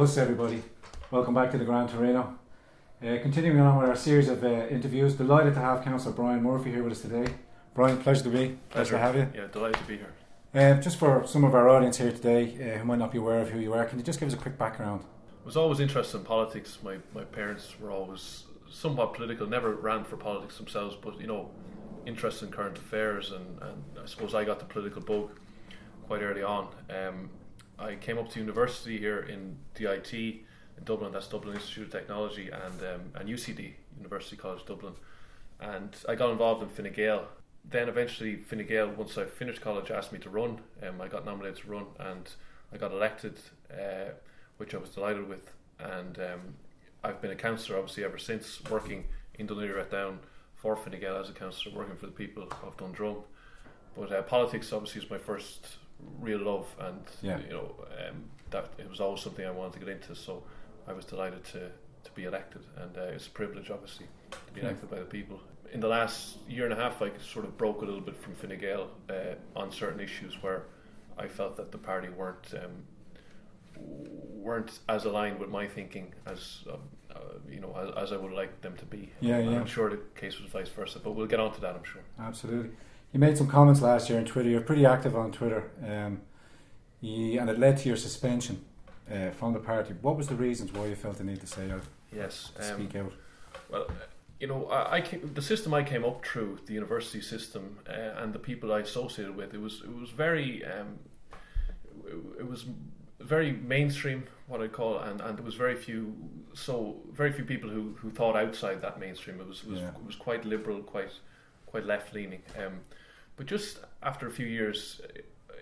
Bus, everybody. Welcome back to the Grand Torino. Continuing on with our series of interviews, delighted to have Councillor Brian Murphy here with us today. Brian, pleasure to be. Pleasure to have you. Yeah, delighted to be here. Just for some of our audience here today who might not be aware of who you are, can you just give us a quick background? I was always interested in politics. My parents were always somewhat political, never ran for politics themselves, but interested in current affairs, and I suppose I got the political bug quite early on. I came up to university here in DIT in Dublin, that's Dublin Institute of Technology, and UCD, University College Dublin, and I got involved in Fine Gael. Then eventually Fine Gael, once I finished college, asked me to run. I got nominated to run and I got elected, which I was delighted with, and I've been a councillor obviously ever since, working in Dunleary-Rathdown for Fine Gael as a councillor, working for the people of Dundrum. But politics obviously is my first real love, and that it was always something I wanted to get into, so I was delighted to be elected, and it's a privilege obviously to be elected by the people. In the last year and a half, I sort of broke a little bit from Fine Gael on certain issues where I felt that the party weren't as aligned with my thinking as I would like them to be. I'm sure the case was vice versa, but we'll get on to that, I'm sure. Absolutely. You made some comments last year on Twitter. You're pretty active on Twitter, and it led to your suspension from the party. What was the reasons why you felt the need to say out? Yes, speak out. Well, the system I came up through, the university system, and the people I associated with, it was very mainstream, what I call, and there was very few people who thought outside that mainstream. It was quite liberal, quite left leaning. But just after a few years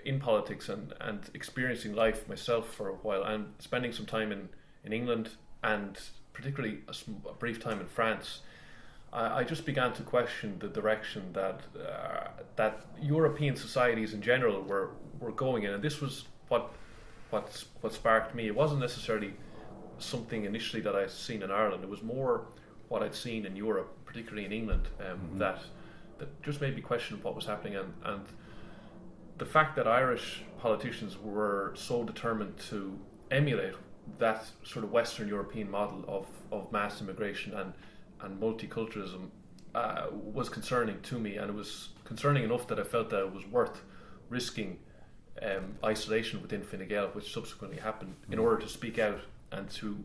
in politics and experiencing life myself for a while, and spending some time in England, and particularly a brief time in France, I just began to question the direction that European societies in general were going in, and this was what sparked me. It wasn't necessarily something initially that I'd seen in Ireland. It was more what I'd seen in Europe, particularly in England, that just made me question what was happening, and the fact that Irish politicians were so determined to emulate that sort of Western European model of mass immigration and multiculturalism was concerning to me, and it was concerning enough that I felt that it was worth risking isolation within Fine Gael, which subsequently happened, in order to speak out and to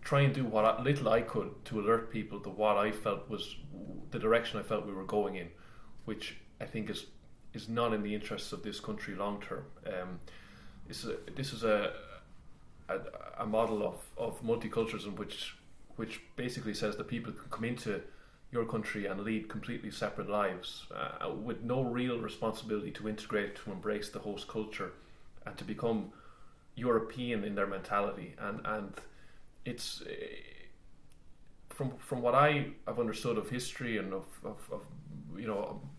try and do what little I could to alert people to what I felt was the direction I felt we were going in, which I think is not in the interests of this country long term. This is a model of multiculturalism which basically says that people can come into your country and lead completely separate lives with no real responsibility to integrate, to embrace the host culture, and to become European in their mentality. And it's from what I have understood of history and of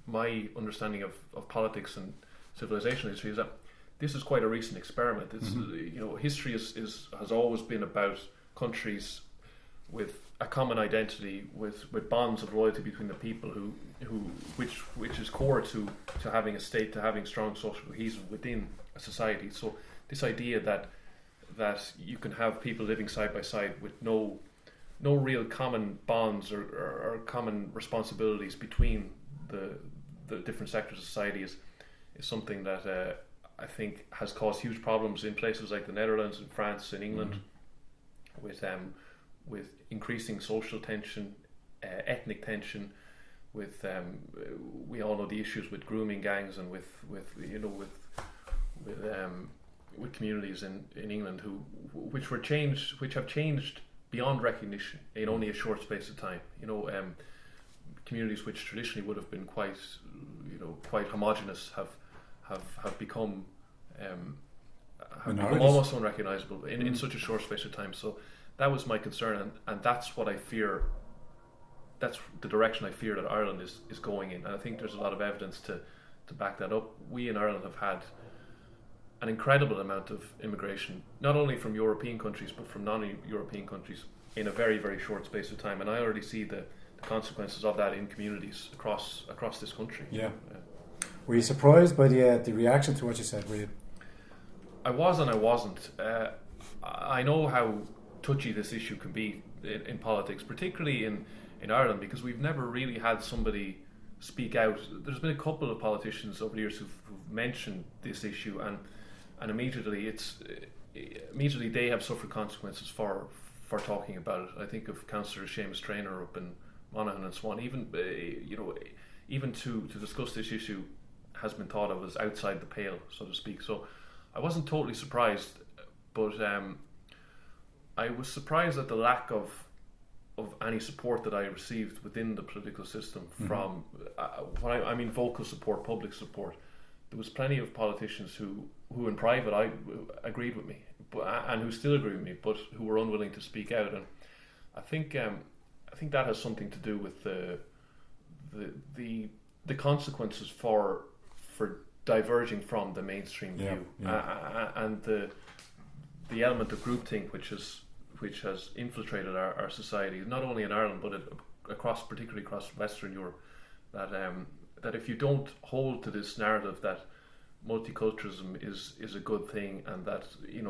my understanding of politics and civilization history, is that this is quite a recent experiment. It's history has always been about countries with a common identity, with bonds of loyalty between the people which is core to having a state, to having strong social cohesion within a society. So this idea that you can have people living side by side with no real common bonds or common responsibilities between the different sectors of society is something that I think has caused huge problems in places like the Netherlands and France and England, with increasing social tension, ethnic tension, with we all know the issues with grooming gangs, and with communities in England which have changed beyond recognition in only a short space of time. Communities which traditionally would have been quite homogenous have become almost unrecognisable in such a short space of time. So that was my concern, and that's what I fear. That's the direction I fear that Ireland is going in, and I think there's a lot of evidence to back that up. We in Ireland have had an incredible amount of immigration, not only from European countries but from non-European countries, in a very, very short space of time, and I already see the consequences of that in communities across this country. Yeah. Were you surprised by the reaction to what you said? Were you? I was and I wasn't. I know how touchy this issue can be in politics, particularly in Ireland, because we've never really had somebody speak out. There's been a couple of politicians over the years who've mentioned this issue, and immediately they have suffered consequences for talking about it. I think of Councillor Seamus Traynor up in Monaghan and so on. Even to discuss this issue has been thought of as outside the pale, so to speak. So I wasn't totally surprised, but I was surprised at the lack of any support that I received within the political system from when I mean vocal support, public support. There was plenty of politicians who in private I agreed with me, and who still agree with me, but who were unwilling to speak out. And I think that has something to do with the consequences for diverging from the mainstream view, and the element of groupthink which has infiltrated our society, not only in Ireland but particularly across Western Europe. That if you don't hold to this narrative that multiculturalism is a good thing, and that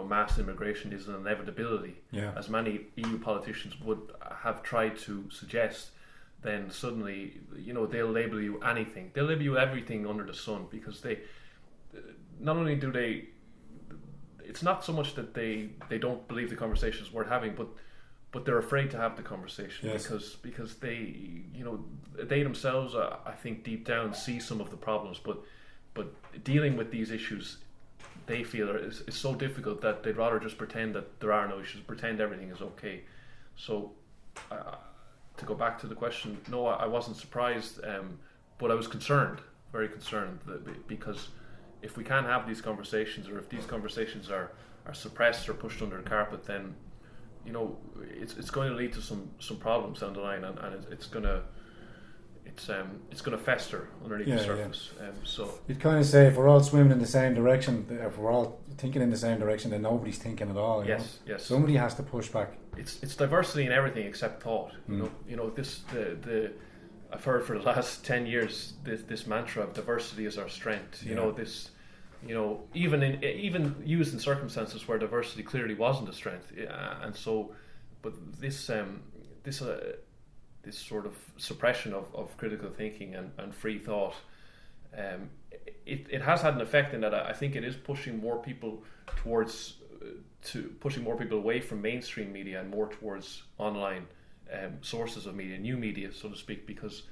mass immigration is an inevitability, as many EU politicians would have tried to suggest, then suddenly they'll label you anything. They'll label you everything under the sun, because they not only do they. It's not so much that they don't believe the conversation is worth having, but they're afraid to have the conversation, because they themselves, I think deep down, see some of the problems, but dealing with these issues, they feel is so difficult that they'd rather just pretend that there are no issues, pretend everything is okay. So to go back to the question, no, I wasn't surprised, but I was concerned, very concerned, because if we can't have these conversations, or if these conversations are suppressed or pushed under the carpet, then it's going to lead to some problems down the line, and it's going to fester underneath the surface. So you'd kind of say, if we're all swimming in the same direction, if we're all thinking in the same direction, then nobody's thinking at all. Yes. Somebody has to push back. It's diversity in everything except thought. I've heard for the last 10 years this mantra of diversity is our strength. Even used in circumstances where diversity clearly wasn't a strength, and so, but this sort of suppression of critical thinking and free thought, it has had an effect in that I think it is pushing more people pushing more people away from mainstream media and more towards online sources of media, new media, so to speak, because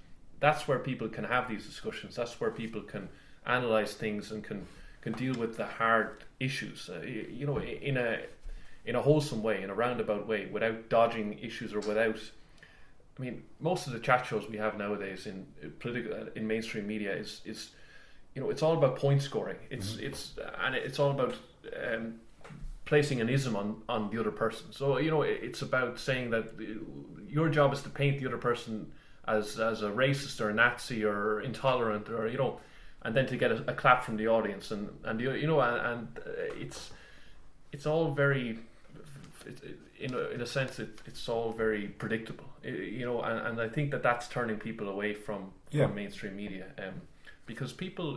that's where people can have these discussions. That's where people can analyze things and can deal with the hard issues, in a wholesome way, in a roundabout way, without dodging issues or without. I mean, most of the chat shows we have nowadays in mainstream media is it's all about point scoring. It's all about placing an ism on the other person. So it's about saying that your job is to paint the other person as a racist or a Nazi or intolerant, or and then to get a clap from the audience, and it's all very, in a sense, it's all very predictable, and I think that's turning people away from mainstream media, because people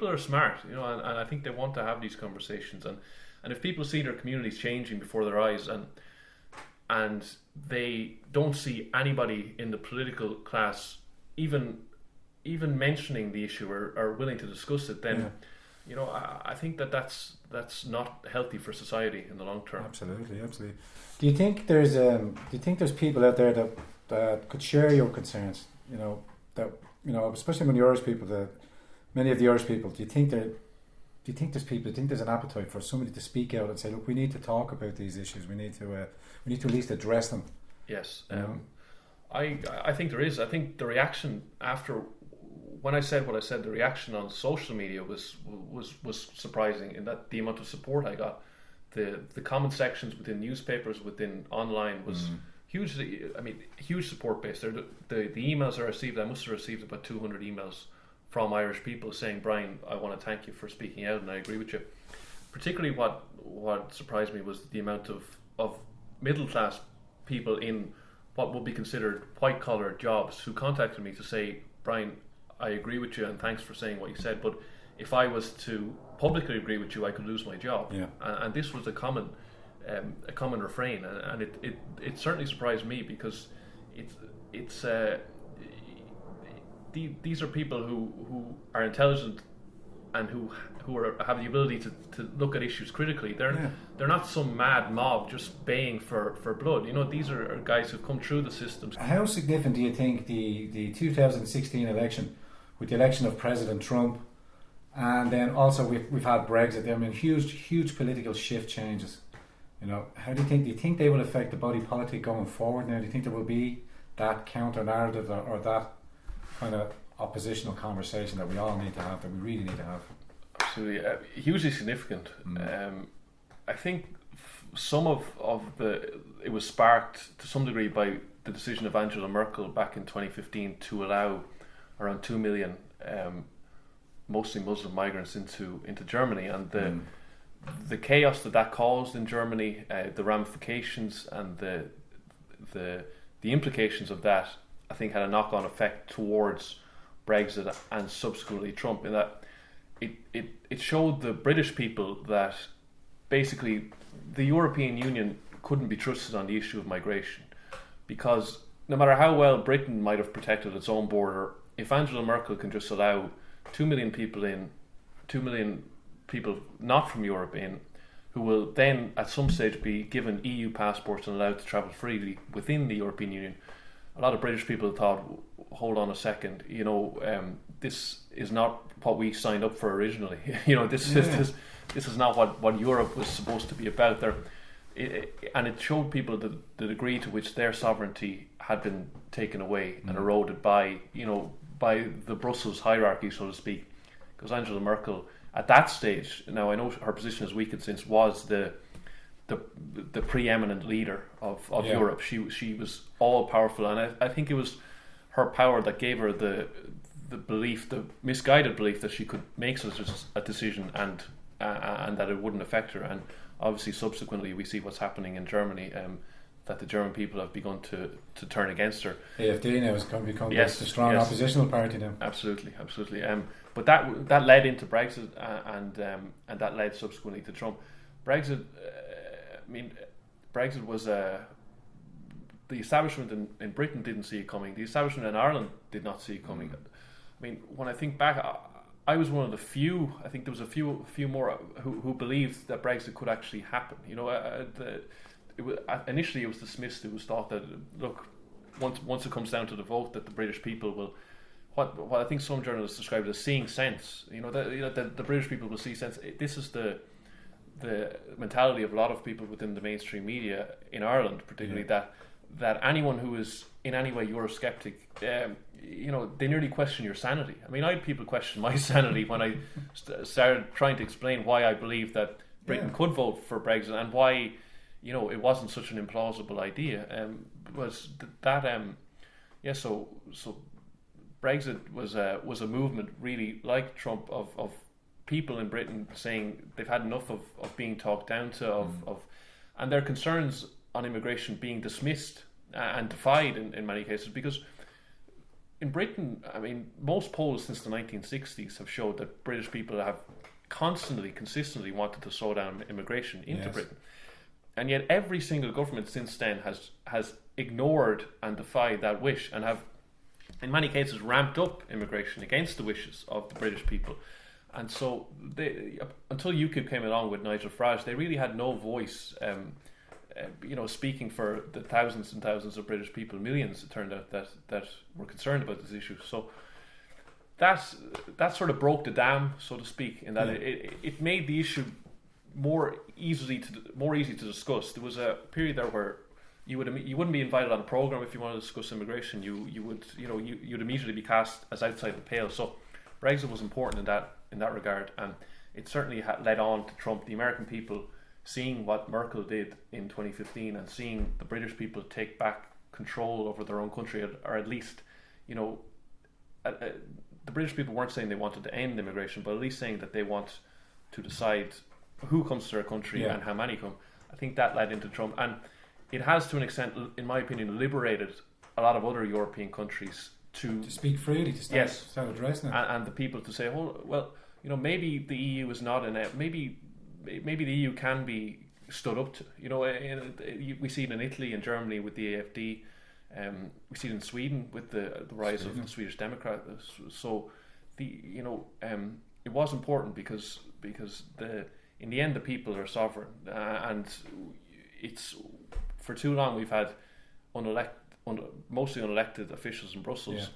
are smart, and I think they want to have these conversations, and if people see their communities changing before their eyes, and they don't see anybody in the political class even mentioning the issue or willing to discuss it, then I think that's not healthy for society in the long term. Absolutely. Do you think there's people out there that could share your concerns? Especially when the Irish people, many of the Irish people. Do you think there's people? Do you think there's an appetite for somebody to speak out and say, look, we need to talk about these issues. We need to at least address them. Yes. I think there is. I think the reaction after. When I said what I said, the reaction on social media was surprising in that the amount of support I got. The comment sections within newspapers, within online, was hugely. I mean, huge support base there. The emails I received, I must have received about 200 emails from Irish people saying, Brian, I want to thank you for speaking out, and I agree with you. Particularly what surprised me was the amount of middle class people in what would be considered white collar jobs who contacted me to say, Brian, I agree with you and thanks for saying what you said, but if I was to publicly agree with you, I could lose my job. And this was a common a common refrain, and it certainly surprised me, because these are people who are intelligent and who have the ability to look at issues critically. They're not some mad mob just baying for blood. These are guys who've come through the systems. How significant do you think the 2016 election, with the election of President Trump, and then also we've had Brexit? I mean, huge political shift changes. How do you think they will affect the body politic going forward now? Do you think there will be that counter narrative or that kind of oppositional conversation that we all need to have, that we really need to have? Absolutely, hugely significant. I think some of it was sparked to some degree by the decision of Angela Merkel back in 2015 to allow around 2 million mostly Muslim migrants into Germany, and the chaos that caused in Germany, the ramifications and the implications of that, I think, had a knock-on effect towards Brexit and subsequently Trump, in that it showed the British people that basically the European Union couldn't be trusted on the issue of migration, because no matter how well Britain might have protected its own border, if Angela Merkel can just allow 2 million people in, 2 million people not from Europe in, who will then at some stage be given EU passports and allowed to travel freely within the European Union, a lot of British people thought, hold on a second, this is not what we signed up for originally. This is not what Europe was supposed to be about. And it showed people the degree to which their sovereignty had been taken away and eroded by the Brussels hierarchy, so to speak. Because Angela Merkel, at that stage, now I know her position has weakened since, was the preeminent leader of Europe. She was all powerful, and I think it was her power that gave her the belief, the misguided belief, that she could make such a decision and that it wouldn't affect her. And obviously subsequently we see what's happening in Germany, that the German people have begun to turn against her. AfD now has become the strong oppositional party now. Absolutely. But that led into Brexit, and that led subsequently to Trump. Brexit was the establishment in Britain didn't see it coming. The establishment in Ireland did not see it coming. I mean, when I think back, I was one of the few. I think there was a few more who believed that Brexit could actually happen. Initially it was dismissed. It was thought that, look, once it comes down to the vote, that the British people will, what I think some journalists described as seeing sense. The British people will see sense. This is the mentality of a lot of people within the mainstream media in Ireland, particularly, that anyone who is in any way Eurosceptic, they nearly question your sanity. I mean, I had people question my sanity when I started trying to explain why I believed that Britain could vote for Brexit, and why it wasn't such an implausible idea. So Brexit was a movement, really, like Trump, of people in Britain saying they've had enough of being talked down to, and their concerns on immigration being dismissed and defied in many cases. Because in Britain, I mean, most polls since the 1960s have showed that British people have consistently wanted to slow down immigration into Britain. And yet every single government since then has ignored and defied that wish, and have in many cases ramped up immigration against the wishes of the British people. And so until UKIP came along with Nigel Farage, they really had no voice, speaking for the thousands and thousands of British people, millions it turned out, that were concerned about this issue. So that sort of broke the dam, so to speak, in that it made the issue more easy to discuss. There was a period there where you wouldn't be invited on a program if you wanted to discuss immigration. You'd immediately be cast as outside the pale. So Brexit was important in that regard, and it certainly led on to Trump. The American people seeing what Merkel did in 2015, and seeing the British people take back control over their own country, or at least, the British people weren't saying they wanted to end immigration, but at least saying that they want to decide who comes to their country and how many come. I think that led into Trump, and it has, to an extent, in my opinion, liberated a lot of other European countries to speak freely, to start addressing it, and the people to say, maybe the EU is not maybe the EU can be stood up to. You know, we see it in Italy and Germany with the AfD. We see it in Sweden with the rise of the Swedish Democrat. So it was important because in the end the people are sovereign, and it's for too long we've had mostly unelected officials in Brussels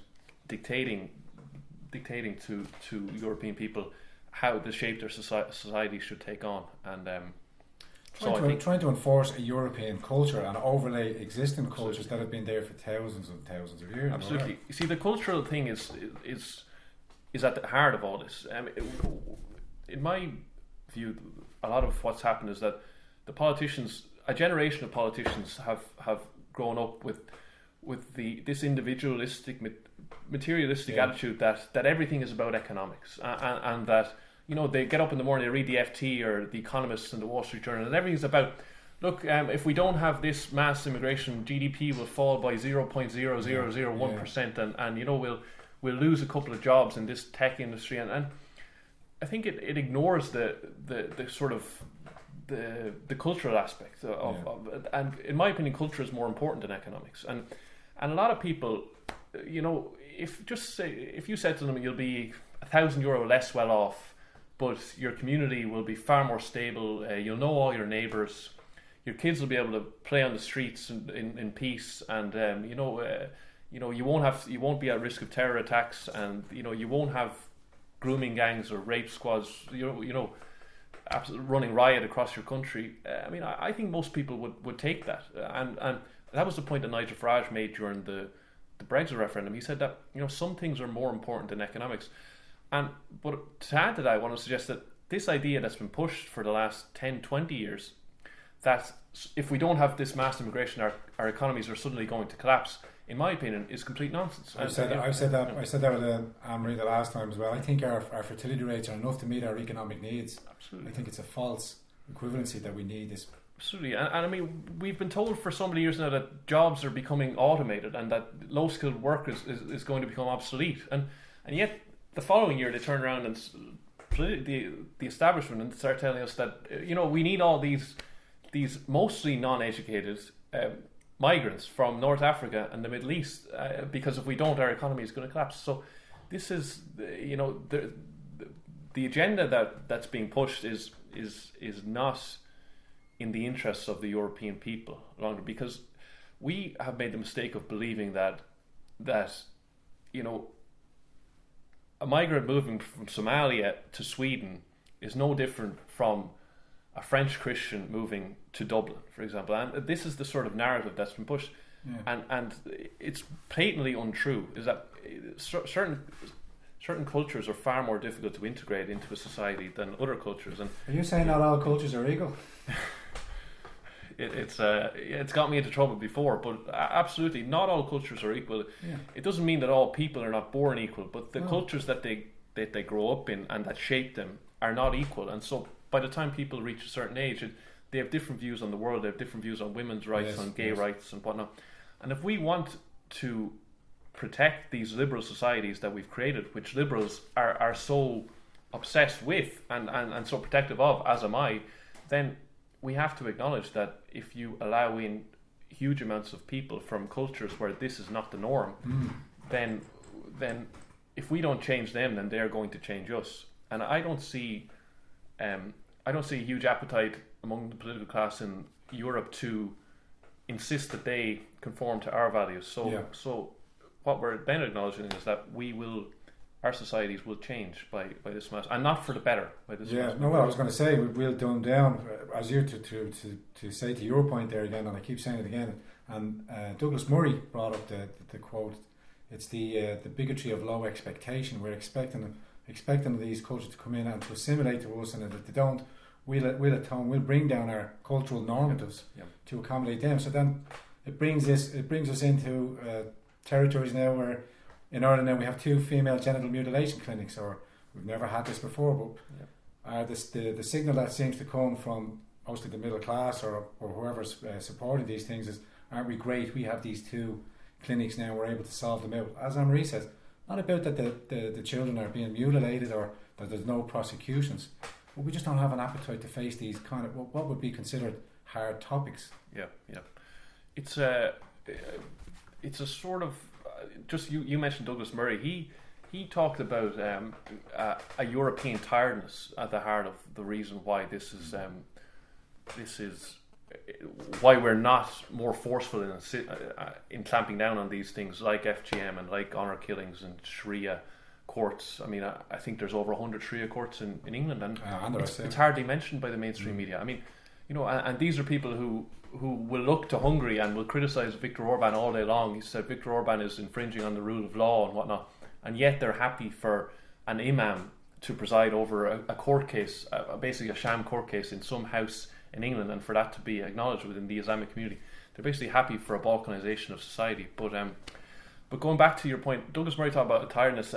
dictating to European people how the shape their society should take on, and trying to enforce a European culture and overlay existing cultures that have been there for thousands and thousands of years. Absolutely. You see, the cultural thing is at the heart of all this. In my view, a lot of what's happened is that the politicians, a generation of politicians, have grown up with this individualistic, materialistic attitude that everything is about economics, and that, you know, they get up in the morning, they read the FT or the Economist and the Wall Street Journal, and everything's about, look, if we don't have this mass immigration, GDP will fall by 0.0001%, and you know, we'll lose a couple of jobs in this tech industry, and I think it ignores the sort of the cultural aspect of and in my opinion, culture is more important than economics, and a lot of people, you know, if you said to them you'll be €1,000 less well off, but your community will be far more stable, you'll know all your neighbours, your kids will be able to play on the streets in peace, and you won't be at risk of terror attacks, and you know, you won't have grooming gangs or rape squads, running riot across your country. I mean, I think most people would take that, and that was the point that Nigel Farage made during the Brexit referendum. He said that, you know, some things are more important than economics. But to add to that, I want to suggest that this idea that's been pushed for the last 10, 20 years, that if we don't have this mass immigration, our economies are suddenly going to collapse, in my opinion, is complete nonsense. I said that with Anne-Marie the last time as well. I think our fertility rates are enough to meet our economic needs. Absolutely. I think it's a false equivalency that we need this. Absolutely, and I mean, we've been told for so many years now that jobs are becoming automated and that low-skilled work is going to become obsolete, and yet the following year they turn around and the establishment and start telling us that, you know, we need all these mostly non-educated migrants from North Africa and the Middle East, because if we don't, our economy is going to collapse. So this is, you know, the agenda that's being pushed is not in the interests of the European people longer, because we have made the mistake of believing that you know, a migrant moving from Somalia to Sweden is no different from a French Christian moving to Dublin, for example. And this is the sort of narrative that's been pushed. Yeah. And it's patently untrue, is that certain cultures are far more difficult to integrate into a society than other cultures. And are you saying not all cultures are equal? It's got me into trouble before, but absolutely not all cultures are equal. Yeah. It doesn't mean that all people are not born equal, but the cultures that they grow up in and that shape them are not equal. And so by the time people reach a certain age, they have different views on the world, they have different views on women's rights, on gay rights and whatnot. And if we want to protect these liberal societies that we've created, which liberals are so obsessed with and so protective of, as am I, then we have to acknowledge that if you allow in huge amounts of people from cultures where this is not the norm, then if we don't change them, then they're going to change us. And I don't see a huge appetite among the political class in Europe to insist that they conform to our values. So what we're then acknowledging is that our societies will change by this mass, and not for the better. By this mass. No. Well, I was going to say we'll dumb down, as you to say to your point there again, and I keep saying it again. And Douglas Murray brought up the quote. It's the bigotry of low expectation. We're expecting these cultures to come in and to assimilate to us, and if they don't, we'll bring down our cultural normatives to accommodate them. So then it brings us into territories now where in Ireland now we have 2 female genital mutilation clinics, or we've never had this before, but the signal that seems to come from mostly the middle class or whoever's supporting these things is, aren't we great, we have these 2 clinics now, we're able to solve them out. As Anne-Marie says, not about that the children are being mutilated or that there's no prosecutions, but we just don't have an appetite to face these kind of what would be considered hard topics. Yeah. It's a sort of just you mentioned Douglas Murray. He talked about a European tiredness at the heart of the reason why this is why we're not more forceful in clamping down on these things like FGM and like honour killings and Sharia courts. I mean, I think there's over 100 Sharia courts in England, and it's hardly mentioned by the mainstream media. I mean, and these are people who will look to Hungary and will criticise Viktor Orban all day long. He said Viktor Orban is infringing on the rule of law and whatnot, and yet they're happy for an imam to preside over a court case, basically a sham court case in some house in England, and for that to be acknowledged within the Islamic community. They're basically happy for a balkanisation of society. But going back to your point, Douglas Murray talked about tiredness,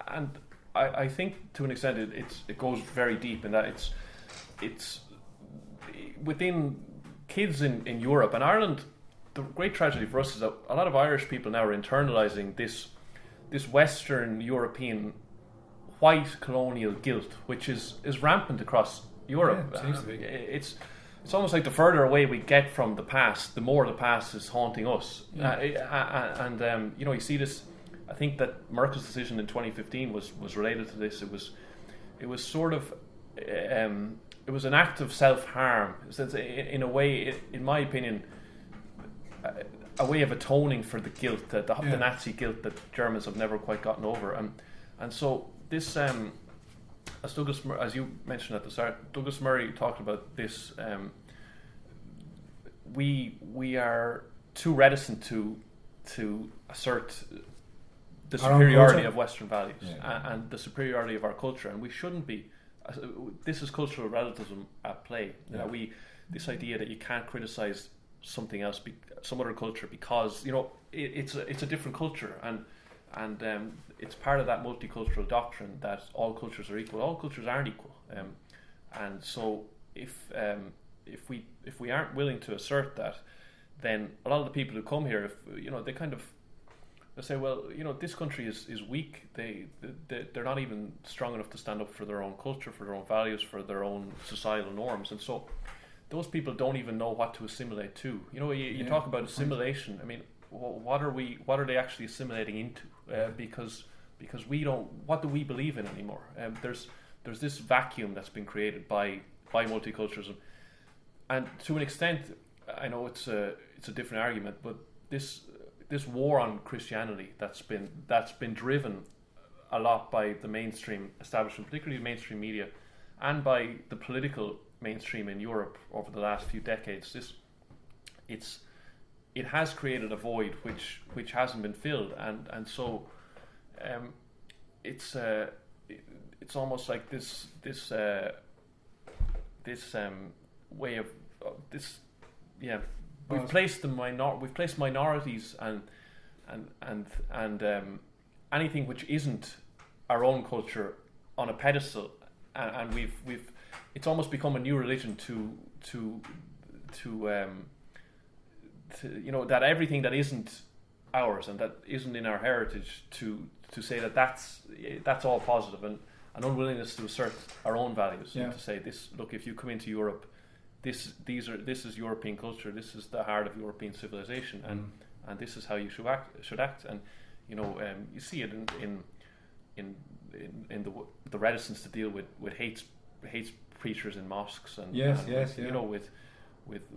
and I think to an extent it goes very deep in that it's within kids in Europe and Ireland. The great tragedy for us is that a lot of Irish people now are internalising this Western European white colonial guilt, which is rampant across Europe. Yeah, it seems to be. It's almost like the further away we get from the past, the more the past is haunting us. Yeah. You see this. I think that Merkel's decision in 2015 was related to this. It was sort of it was an act of self-harm. In a way, in my opinion, a way of atoning for the guilt, the Nazi guilt that Germans have never quite gotten over. And so this, as you mentioned at the start, Douglas Murray talked about this. We are too reticent to assert the superiority of Western values and the superiority of our culture, and we shouldn't be. This is cultural relativism at play. This idea that you can't criticize something else, some other culture, because it's a different culture, and it's part of that multicultural doctrine that all cultures are equal. All cultures aren't equal, and so if we aren't willing to assert that, then a lot of the people who come here, they say, well, this country is weak. They're not even strong enough to stand up for their own culture, for their own values, for their own societal norms, and so those people don't even know what to assimilate to. You talk about assimilation. I mean, what are they actually assimilating into? Because we don't. What do we believe in anymore? There's this vacuum that's been created by multiculturalism, and to an extent, I know it's a different argument, but this war on Christianity that's been driven a lot by the mainstream establishment, particularly the mainstream media, and by the political mainstream in Europe over the last few decades. It has created a void which hasn't been filled, and so it's almost like this way of this. Yeah, we've placed minorities and anything which isn't our own culture on a pedestal, and we've it's almost become a new religion to that everything that isn't ours and that isn't in our heritage to say that's all positive, and an unwillingness to assert our own values and to say this. Look, if you come into Europe, this is European culture. This is the heart of European civilization, and this is how you should act. And you see it in the reticence to deal with hate preachers in mosques and with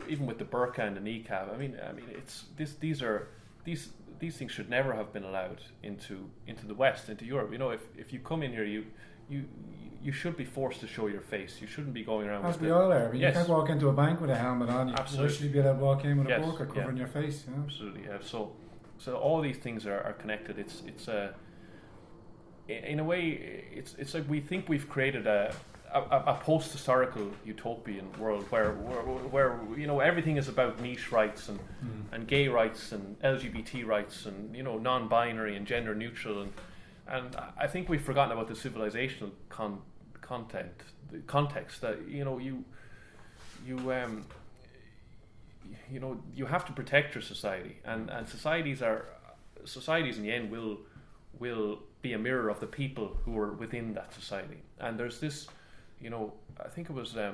even with the burqa and the niqab. I mean it's these things should never have been allowed into the West, into Europe. If you come in here, you should be forced to show your face. You shouldn't be going around. As we all are. I mean, you can't walk into a bank with a helmet on. You should be allowed to walk in with a burqa covering your face. Absolutely. Yeah. So all these things are connected. It's in a way it's like we think we've created a post-historical utopian world where everything is about niche rights and gay rights and LGBT rights and non-binary and gender neutral and I think we've forgotten about the civilizational context that you have to protect your society and societies in the end will be a mirror of the people who are within that society, and there's this I think it was a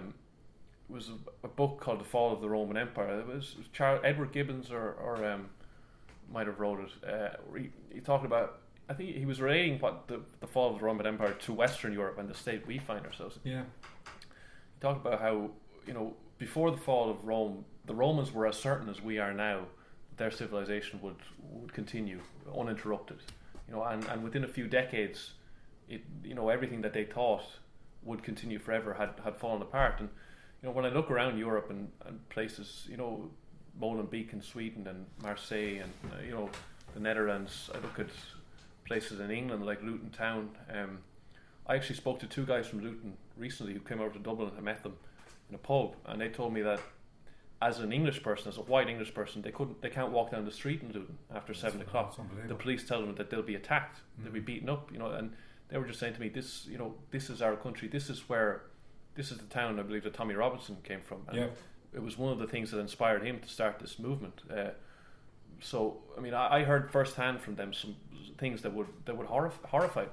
book called The Fall of the Roman Empire. It was Edward Gibbons or might have wrote it. He talked about, I think he was relating what the fall of the Roman Empire to Western Europe and the state we find ourselves in. Yeah. He talked about how, before the fall of Rome, the Romans were as certain as we are now that their civilization would continue uninterrupted. And within a few decades, everything that they thought would continue forever had fallen apart. And when I look around Europe and places, Molenbeek in Sweden and Marseille and the Netherlands, I look at places in England like Luton Town. I actually spoke to two guys from Luton recently who came over to Dublin. I met them in a pub, and they told me that as an English person, as a white English person, they can't walk down the street in Luton after 7 o'clock. The police tell them that they'll be attacked, they'll be beaten up, and they were just saying to me, this is our country, this is the town I believe that Tommy Robinson came from. And it was one of the things that inspired him to start this movement. So I heard firsthand from them some things that would horrify me.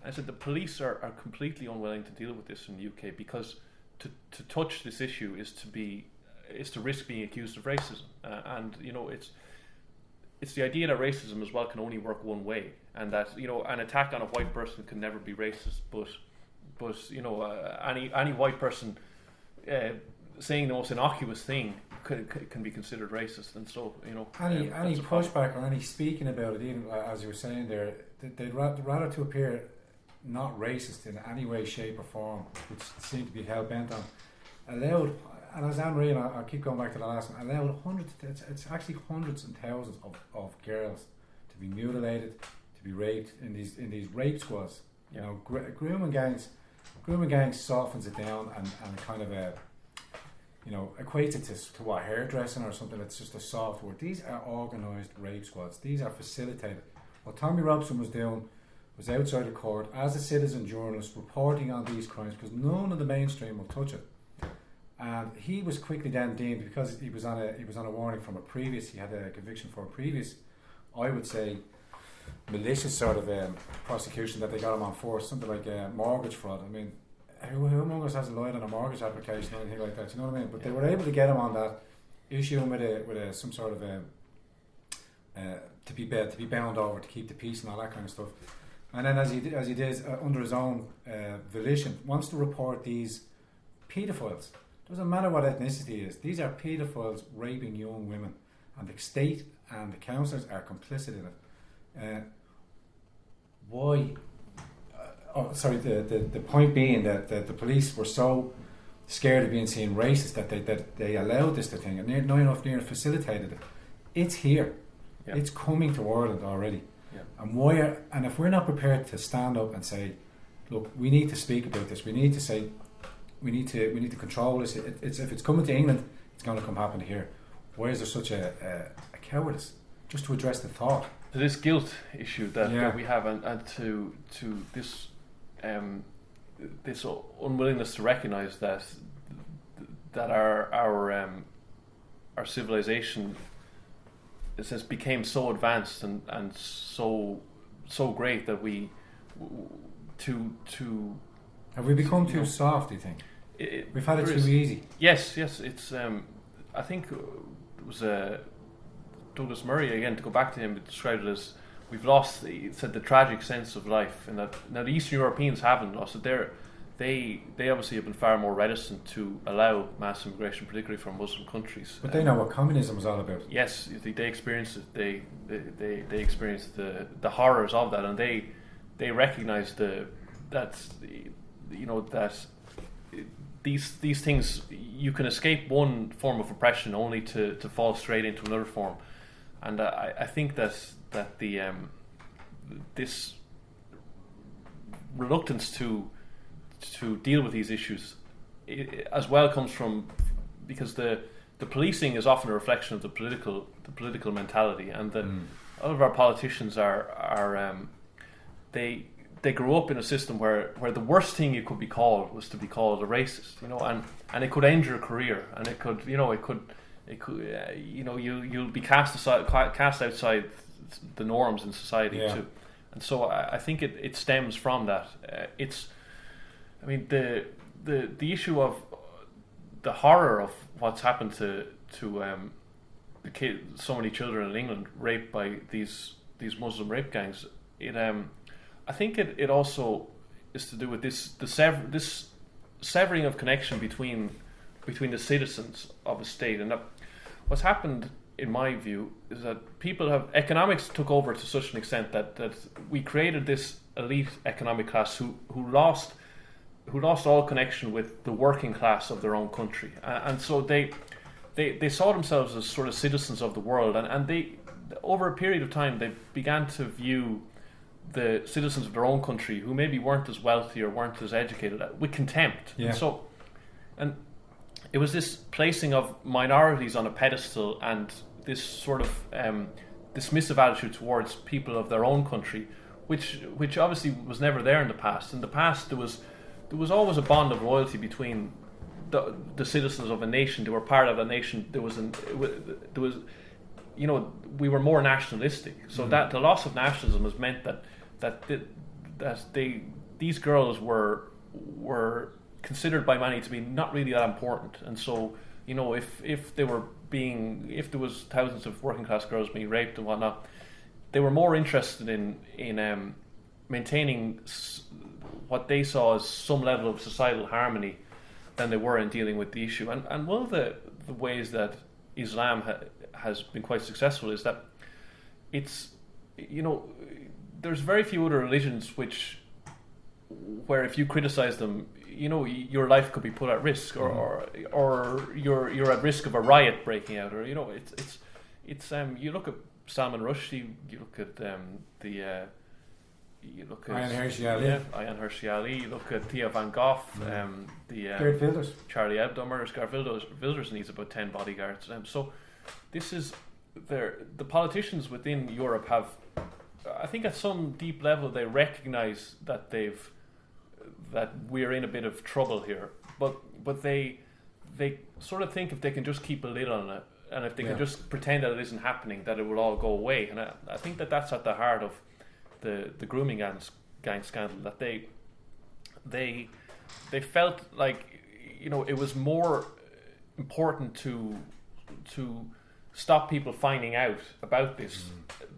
I said the police are completely unwilling to deal with this in the UK because to touch this issue is to risk being accused of racism, and it's the idea that racism as well can only work one way, and that an attack on a white person can never be racist, but any white person saying the most innocuous thing can be considered racist. And so any pushback or any speaking about it, even as you were saying there, they'd rather to appear not racist in any way, shape or form, which seem to be hell bent on, allowed, and as I'm reading, I'll keep going back to the last one, allowed it's actually hundreds and thousands of girls to be mutilated, to be raped in these rape squads. Grooming gangs softens it down and kind of equates it to what, hairdressing or something. It's just a soft word. These are organised rape squads. These are facilitated. What Tommy Robson was doing was outside the court as a citizen journalist reporting on these crimes because none of the mainstream will touch it. And he was quickly then deemed, because he was on a warning from a previous, he had a conviction for a previous, I would say, malicious sort of prosecution that they got him on for, something like mortgage fraud. Who among us hasn't lied on a mortgage application or anything like that? You know what I mean? But they were able to get him on that, issue him with some sort of to be bound over to keep the peace and all that kind of stuff. And then as he did under his own volition, wants to report these paedophiles. Doesn't matter what ethnicity is. These are paedophiles raping young women, and the state and the councillors are complicit in it. Why? The point being that the police were so scared of being seen racist that they allowed this thing, and near facilitated it. It's here. Yeah. It's coming to Ireland already. Yeah. And if we're not prepared to stand up and say, look, we need to speak about this. We need to say, we need to control this. If it's coming to England, it's going to come happen here. Why is there such a cowardice? Just to address the thought. To this guilt issue that we have, and to this this unwillingness to recognise that our civilization has became so advanced and so great that we have we become too soft, do you think? We've had it too easy. Yes, it's I think it was Douglas Murray, again, to go back to him, described it as we've lost the tragic sense of life, and that now the Eastern Europeans haven't lost it. They obviously have been far more reticent to allow mass immigration, particularly from Muslim countries. But they know what communism is all about. Yes, they experienced it. They experienced the horrors of that, and they recognise that these things, you can escape one form of oppression only to fall straight into another form. And I think that this reluctance to deal with these issues as well comes from, because the policing is often a reflection of the political mentality, and that all of our politicians they grew up in a system where the worst thing you could be called was to be called a racist, and it could end your career, and it could you'll be cast outside the norms in society too. And so I think it stems from that. It's I mean, the issue of the horror of what's happened to the so many children in England raped by these Muslim rape gangs. I think it also is to do with this severing of connection between the citizens of a state. And what's happened, in my view, is that economics took over to such an extent that we created this elite economic class who lost all connection with the working class of their own country, and so they saw themselves as sort of citizens of the world, and they, over a period of time, they began to view the citizens of their own country, who maybe weren't as wealthy or weren't as educated, with contempt. Yeah. And it was this placing of minorities on a pedestal and this sort of dismissive attitude towards people of their own country, which obviously was never there in the past. In the past, there was always a bond of loyalty between the citizens of a nation. They were part of a nation. There was, we were more nationalistic. So that the loss of nationalism has meant that these girls were considered by many to be not really that important. And so, if there was thousands of working class girls being raped and whatnot, they were more interested in maintaining what they saw as some level of societal harmony than they were in dealing with the issue. And one of the ways that Islam has been quite successful is that it's, there's very few other religions where if you criticize them, your life could be put at risk, or you're at risk of a riot breaking out, or it's you look at Salman Rushdie, you look at Ayaan Hirsi Ali. Yeah, Ayaan Hirsi Ali. You look at Theo van Gogh, Geert Wilders. Charlie Hebdo murders. Geert Wilders needs about 10 bodyguards. So this is the politicians within Europe have, I think at some deep level, they recognise that we're in a bit of trouble here, but they sort of think if they can just keep a lid on it, and if they can just pretend that it isn't happening, that it will all go away. And I think that's at the heart of the grooming gang scandal, that they felt like it was more important to stop people finding out about this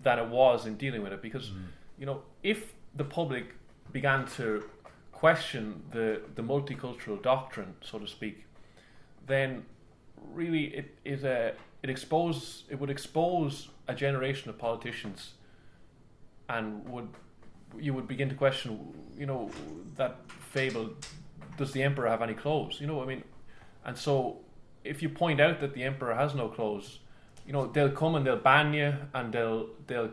than it was in dealing with it, because if the public began to question the multicultural doctrine, so to speak, then really it would expose a generation of politicians, and you would begin to question, that fable, does the emperor have any clothes? And so if you point out that the emperor has no clothes, they'll come and they'll ban you, and they'll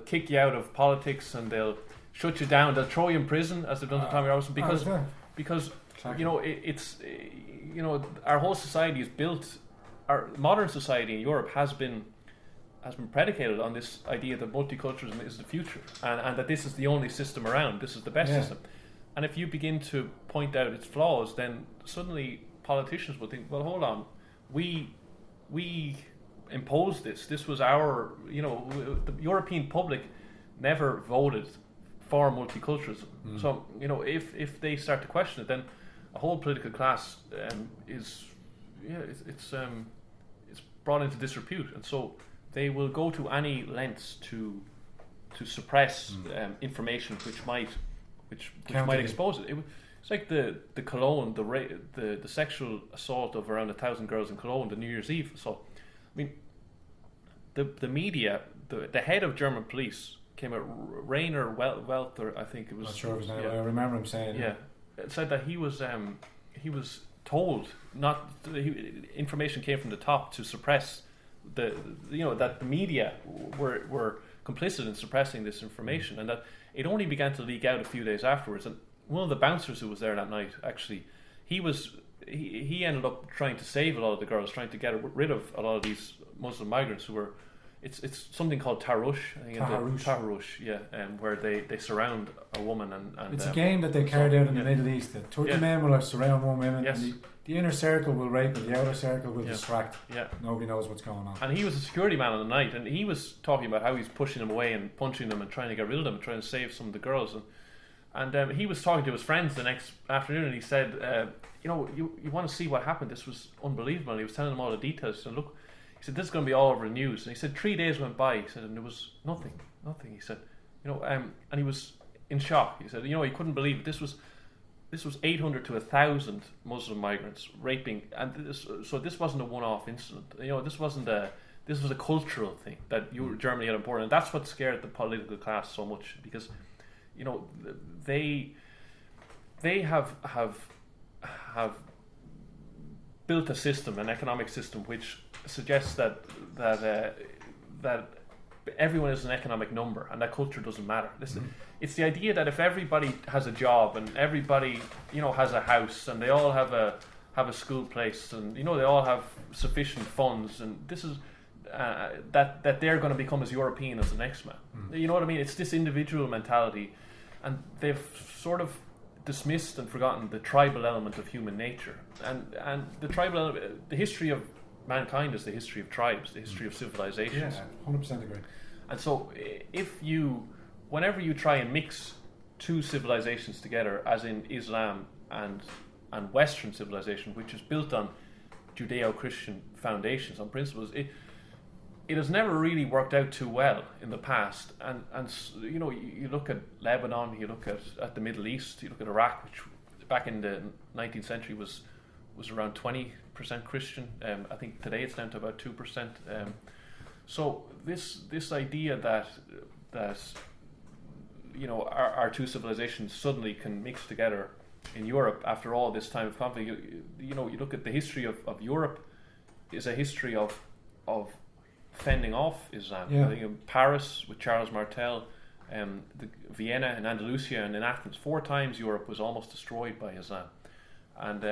kick you out of politics, and they'll shut you down, they'll throw you in prison, as they've done to Tommy Robinson, because it's our whole society is built, our modern society in Europe has been predicated on this idea that multiculturalism is the future, and that this is the only system around, this is the best system. And if you begin to point out its flaws, then suddenly politicians will think, well, hold on, we imposed this. This was our, the European public never voted for multiculturalism. So, if they start to question it, then a whole political class it's brought into disrepute, and so they will go to any lengths to suppress information which might expose it. It's like the Cologne, the sexual assault of around 1,000 girls in Cologne, the New Year's Eve assault. I mean, the media, the head of German police came out, Rainer Welter, I think it was. Not sure if his name. I remember him saying. Yeah, it said that he was told information came from the top to suppress that the media were complicit in suppressing this information, and that it only began to leak out a few days afterwards. And one of the bouncers who was there that night, actually, he ended up trying to save a lot of the girls, trying to get rid of a lot of these Muslim migrants who were. It's something called Taharush, I think. Taharush, yeah, where they surround a woman and it's a game that they carried out in the Middle East. The 30 men will surround one woman, and the inner circle will rape, and the outer circle will distract. Yeah, nobody knows what's going on. And he was a security man on the night, and he was talking about how he's pushing them away and punching them and trying to get rid of them and trying to save some of the girls. And And he was talking to his friends the next afternoon, and he said, you want to see what happened? This was unbelievable. And he was telling them all the details. He said, look, he said, this is going to be all over the news. And he said, 3 days went by, he said, and there was nothing. He said, and he was in shock. He said, he couldn't believe it. This was 800 to 1,000 Muslim migrants raping, and this wasn't a one-off incident. This was a cultural thing that Germany had important, and that's what scared the political class so much, because they have built a system, an economic system, which suggests that everyone is an economic number, and that culture doesn't matter. It's the idea that if everybody has a job and everybody has a house and they all have a school place and they all have sufficient funds, and this is that they're going to become as European as the next man. You know what I mean? It's this individual mentality, and they've sort of dismissed and forgotten the tribal element of human nature. And the tribal element, the history of mankind is the history of tribes, the history of civilizations. Yeah, 100% agree. And so whenever you try and mix two civilizations together, as in Islam and Western civilization, which is built on Judeo-Christian foundations, on principles, it has never really worked out too well in the past. And you look at Lebanon, you look at the Middle East, you look at Iraq, which back in the 19th century was around 20% Christian. I think today it's down to about 2%. So this idea that our two civilizations suddenly can mix together in Europe after all this time of conflict. You look at the history of Europe is a history of fending off Islam. Yeah. I think in Paris with Charles Martel, Vienna and Andalusia and in Athens, 4 times Europe was almost destroyed by Islam. And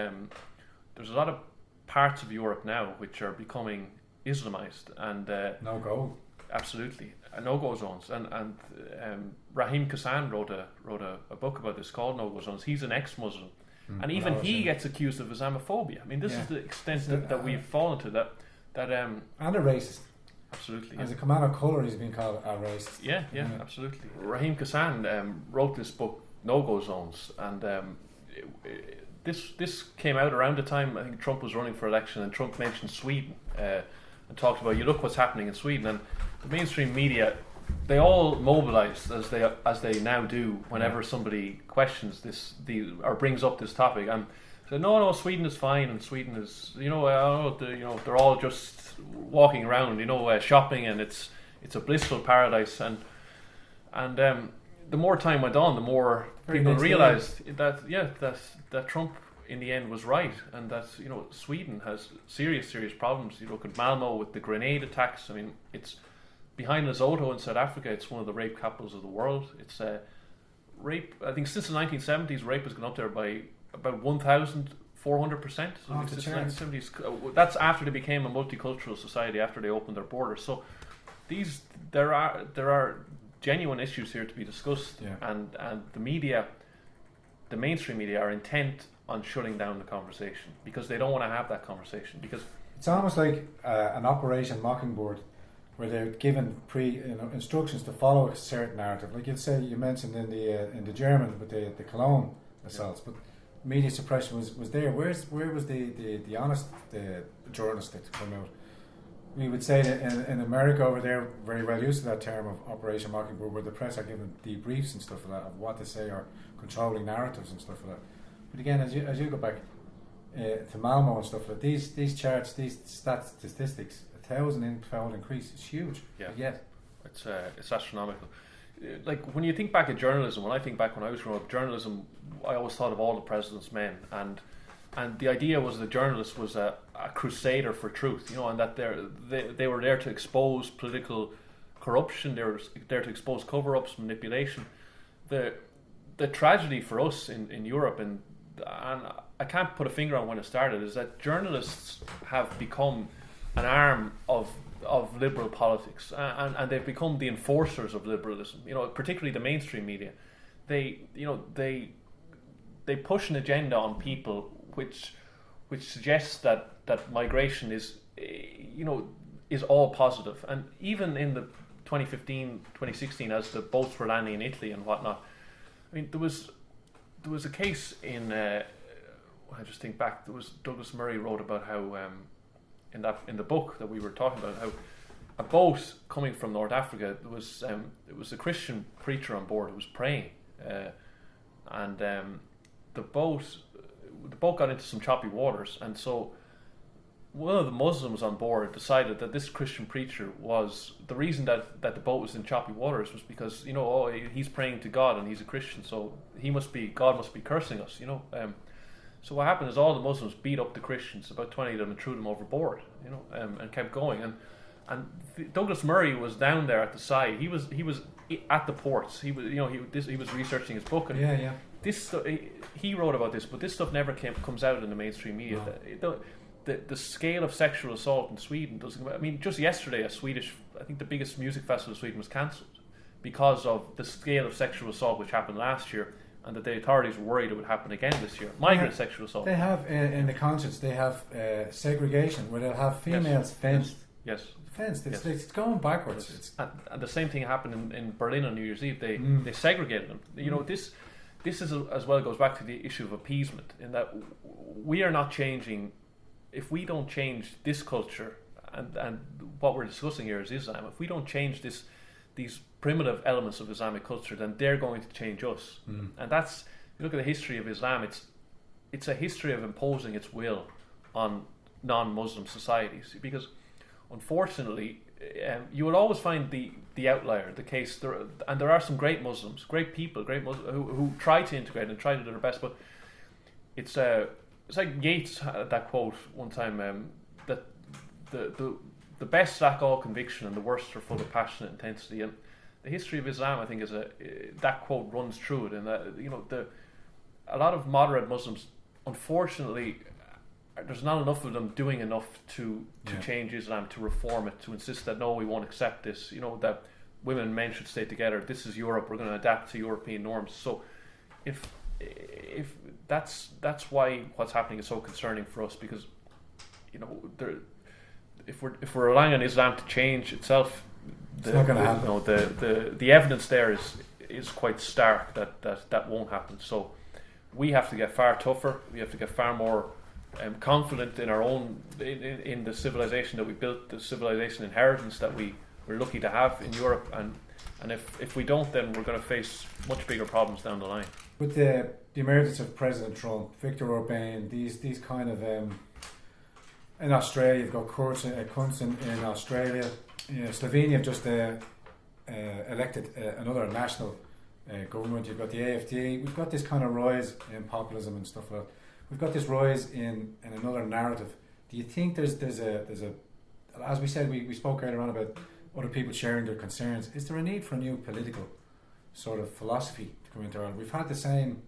there's a lot of parts of Europe now which are becoming Islamized and no go. Absolutely, no-go zones. And Rahim Kassan wrote a book about this called No-Go Zones. He's an ex-Muslim, and even he gets accused of Islamophobia. I mean, this is the extent that we've fallen to. That and a racist. Absolutely. As a command of colour, he's been called a racist. Yeah, absolutely. Rahim Kassan wrote this book, No-Go Zones, and this came out around the time I think Trump was running for election, and Trump mentioned Sweden and talked about, you look what's happening in Sweden, and the mainstream media, they all mobilised as they now do whenever somebody questions or brings up this topic, and said no, Sweden is fine, and Sweden is they're all just walking around shopping, and it's a blissful paradise, and the more time went on, the more people realised that Trump in the end was right, and that Sweden has serious problems. You look at Malmo with the grenade attacks. I mean, it's behind Lesotho in South Africa. It's one of the rape capitals of the world. It's rape. I think since the 1970s, rape has gone up there by about 1,400%. Since the 1970s. That's after they became a multicultural society, after they opened their borders. So there are genuine issues here to be discussed, and the media, the mainstream media, are intent on shutting down the conversation because they don't want to have that conversation. Because it's almost like an Operation Mockingbird, where they're given instructions to follow a certain narrative. Like you mentioned in the German with the Cologne assaults, but media suppression was there. Where was the honest journalists that come out? We would say that in America over there, very well used to that term of Operation Mockingbird, where the press are given debriefs and stuff like that of what to say, or controlling narratives and stuff like that. But again, as you go back to Malmo and stuff like that, these charts, these statistics, 1,000-fold increase is huge. Yeah, it's astronomical. Like when you think back at journalism, when I think back when I was growing up, journalism, I always thought of all the president's men, and the idea was the journalist was a crusader for truth, and that they were there to expose political corruption, they were there to expose cover-ups, manipulation. The tragedy for us in Europe, and I can't put a finger on when it started, is that journalists have become an arm of liberal politics, and they've become the enforcers of liberalism. Particularly the mainstream media. They push an agenda on people which suggests that migration is all positive. And even in the 2015, 2016, as the boats were landing in Italy and whatnot, I mean, there was a case in. I just think back. There was Douglas Murray wrote about how in the book that we were talking about, how a boat coming from North Africa, there was it was a Christian preacher on board who was praying, and the boat got into some choppy waters, and so one of the Muslims on board decided that this Christian preacher was the reason that the boat was in choppy waters was because, you know, he's praying to God and he's a Christian, so God must be cursing us, you know. So what happened is all the Muslims beat up the Christians, about 20 of them, and threw them overboard, you know, and kept going. And Douglas Murray was down there at the side. He was at the ports. He was, you know, he was researching his book. And this he wrote about this, but this stuff never comes out in the mainstream media. No. The scale of sexual assault in Sweden doesn't. I mean, just yesterday, I think the biggest music festival in Sweden was cancelled because of the scale of sexual assault which happened last year, and that the authorities were worried it would happen again this year. Migrant sexual assault. They have in the concerts. They have segregation where they'll have females fenced. Yes. Fenced. It's going backwards. Yes. And the same thing happened in Berlin on New Year's Eve. They segregated them. You know, this is as well goes back to the issue of appeasement, in that we are not changing. If we don't change this culture, and what we're discussing here is Islam, if we don't change these primitive elements of Islamic culture, then they're going to change us. And that's, you look at the history of Islam, it's a history of imposing its will on non-Muslim societies, because unfortunately you will always find the outlier, the case there, and there are some great Muslims, great people, who try to integrate and try to do their best, but it's like Yeats had that quote one time, that the best lack all conviction and the worst are full of passionate intensity. And the history of Islam, I think, that quote runs through it. And that, you know, a lot of moderate Muslims, unfortunately, there's not enough of them doing enough to change Islam, to reform it, to insist that no, we won't accept this. You know, that women and men should stay together. This is Europe. We're going to adapt to European norms. So, if that's why what's happening is so concerning for us, because, you know, if we're relying on Islam to change itself, it's not going to happen. You know, the evidence there is quite stark that won't happen. So we have to get far tougher. We have to get far more confident in our own in the civilization that we built, the civilization inheritance that we're lucky to have in Europe, and if we don't, then we're going to face much bigger problems down the line. With the emergence of President Trump, Viktor Orban, these kind of in Australia, you've got Kurz in Australia. Slovenia have just elected another national government. You've got the AfD. We've got this kind of rise in populism and stuff like that. We've got this rise in another narrative. Do you think there's a as we said, we spoke earlier on about other people sharing their concerns. Is there a need for a new political sort of philosophy to come into Ireland? We've had the same,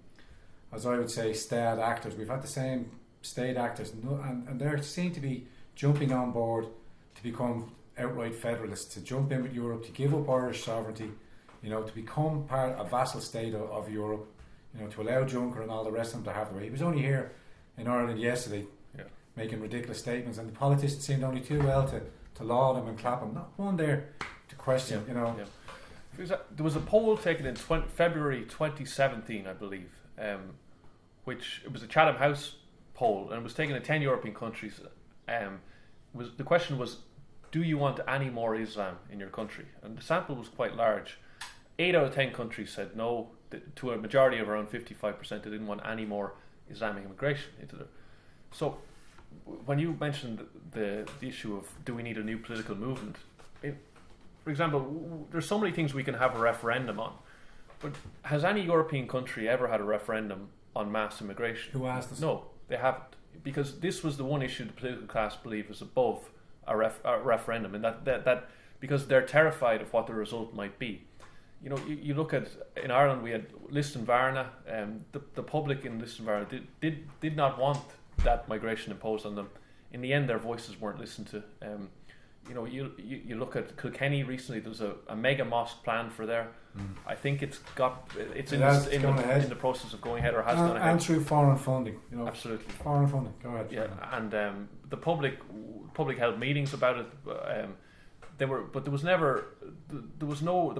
as I would say, state actors. We've had the same state actors, and they seem to be jumping on board to become outright federalists, to jump in with Europe, to give up Irish sovereignty, you know, to become a vassal state of Europe, you know, to allow Juncker and all the rest of them to have their way. He was only here in Ireland yesterday, making ridiculous statements, and the politicians seemed only too well to laud him and clap him. Not one there to question, you know. Yeah. There was a poll taken in February 2017, I believe, which it was a Chatham House poll, and it was taken in 10 European countries. The question was, do you want any more Islam in your country? And the sample was quite large. 8 out of 10 countries said no. To a majority of around 55%, they didn't want any more Islamic immigration into there. So, when you mentioned the issue of do we need a new political movement, for example, there's so many things we can have a referendum on, but has any European country ever had a referendum on mass immigration? Who asked us? No, they haven't, because this was the one issue the political class believe is above a referendum, and that because they're terrified of what the result might be. You know, you look at, in Ireland we had List and Varna, the public in List and Varna did not want that migration imposed on them. In the end, their voices weren't listened to. You know, you look at Kilkenny recently. There's a mega mosque planned for there. I think it's in the process of going ahead, or has gone ahead. And through foreign funding, you know. Absolutely, foreign funding. Go ahead. Yeah, and the public held meetings about it. The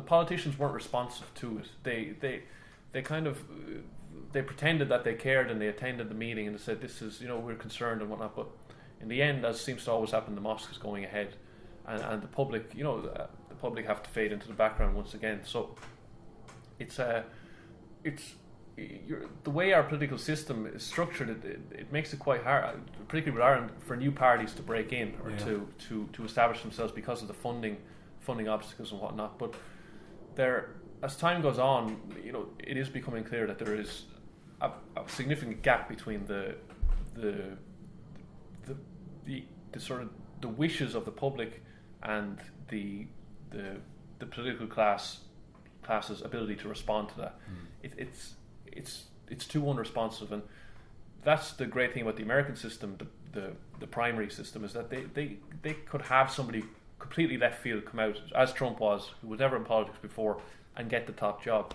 politicians weren't responsive to it. they kind of they pretended that they cared, and they attended the meeting and they said, this is, we're concerned and whatnot, but in the end, as seems to always happen, the mosque is going ahead, and the public, the public have to fade into the background once again. So it's the way our political system is structured. It makes it quite hard, particularly with Ireland, for new parties to break in or to establish themselves because of the funding obstacles and whatnot. But as time goes on, it is becoming clear that there is a significant gap between the sort of the wishes of the public and the political class's ability to respond to that. It's too unresponsive, and that's the great thing about the American system, the primary system, is that they could have somebody completely left field come out, as Trump was, who was never in politics before, and get the top job.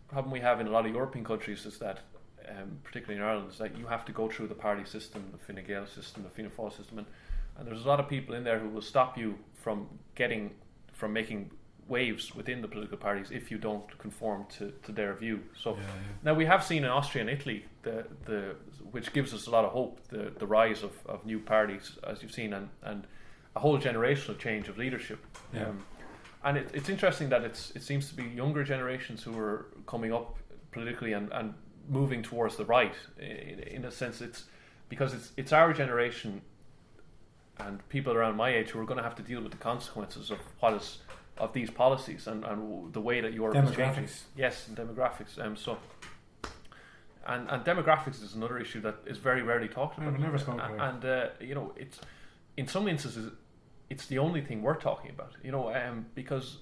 The problem we have in a lot of European countries is that, particularly in Ireland, is that you have to go through the party system, the Fine Gael system, the Fianna Fáil system, and there's a lot of people in there who will stop you from making waves within the political parties if you don't conform to their view. So now we have seen in Austria and Italy, which gives us a lot of hope, the rise of new parties, as you've seen, and a whole generational change of leadership. And it's interesting that it seems to be younger generations who are coming up politically and moving towards the right. In a sense, it's because it's our generation and people around my age who are going to have to deal with the consequences of these policies and the way that Europe is changing. Yes, and demographics. And demographics is another issue that is very rarely talked about. Never spoken about. And it's in some instances it's the only thing we're talking about. Because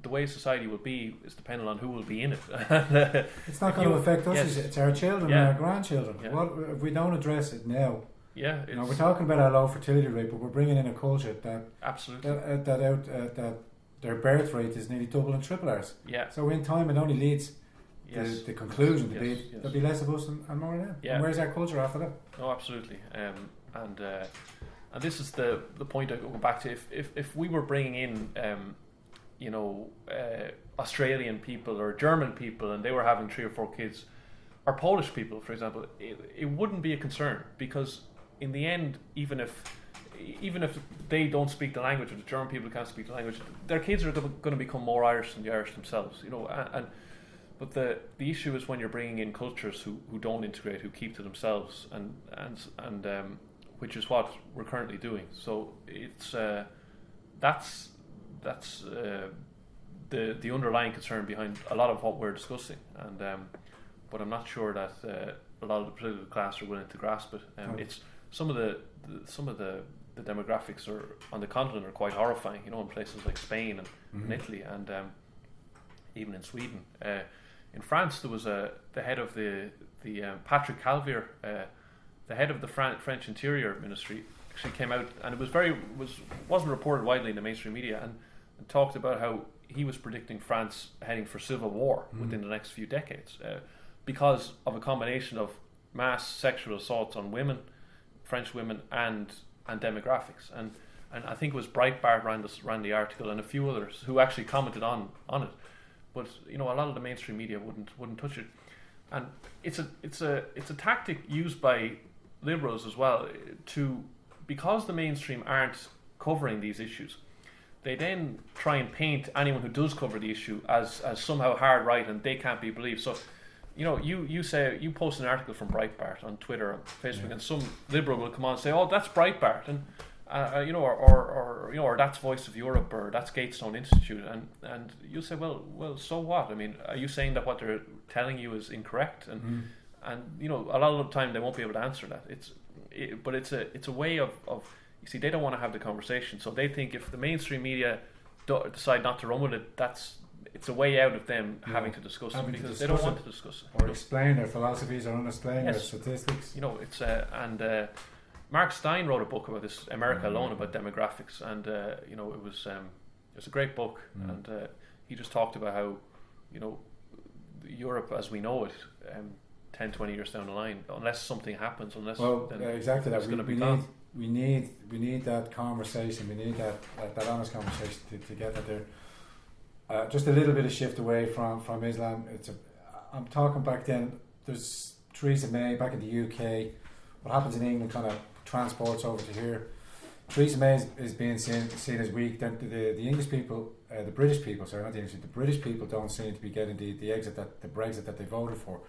the way society will be is dependent on who will be in it. It's not going to affect us. Yes. It's our children and our grandchildren. Yeah. What if we don't address it now? Yeah, we're talking about our low fertility rate, but we're bringing in a culture that absolutely that their birth rate is nearly double and triple ours. Yeah. So in time, it only leads the conclusion to be there'll be less of us and more of them. Yeah. And where's our culture after that? Oh, absolutely. And this is the point I go back to. If we were bringing in Australian people or German people, and they were having 3 or 4 kids, or Polish people, for example, it wouldn't be a concern, because in the end, even if they don't speak the language, or the German people can't speak the language, their kids are going to become more Irish than the Irish themselves. But the issue is when you're bringing in cultures who don't integrate, who keep to themselves, and which is what we're currently doing. So it's that's the underlying concern behind a lot of what we're discussing, and but I'm not sure that a lot of the political class are willing to grasp it. It's some of the demographics on the continent are quite horrifying. In places like Spain and Italy, and even in Sweden. In France, there was the head of the Patrick Calvier, the head of the French Interior Ministry, actually came out, and it wasn't reported widely in the mainstream media, and talked about how he was predicting France heading for civil war within the next few decades, because of a combination of mass sexual assaults on women, French women, and demographics. And I think it was Breitbart ran the article, and a few others who actually commented on it. But a lot of the mainstream media wouldn't touch it, and it's a tactic used by liberals as well because the mainstream aren't covering these issues. They then try and paint anyone who does cover the issue as somehow hard right, and they can't be believed. So, you say you post an article from Breitbart on Twitter or Facebook, and some liberal will come on and say, "Oh, that's Breitbart," and or that's Voice of Europe, or that's Gatestone Institute, and you'll say, well, so what? I mean, are you saying that what they're telling you is incorrect? And a lot of the time they won't be able to answer that. But it's a way of you see, they don't want to have the conversation, so they think if the mainstream media decide not to run with it, it's a way out of them having to discuss it, because they don't want to discuss it or explain their philosophies or explain their statistics. It's and Mark Stein wrote a book about this, America Alone, about demographics, and it was a great book, and he just talked about how Europe as we know it 10, 20 years down the line, unless something happens, exactly that we need that conversation, we need that honest conversation to get that there. Just a little bit of shift away from Islam. I'm talking back then. There's Theresa May back in the UK. What happens in England kind of transports over to here. Theresa May is being seen as weak. The English people, the British people, sorry, not the English, the British people don't seem to be getting the Brexit that they voted for.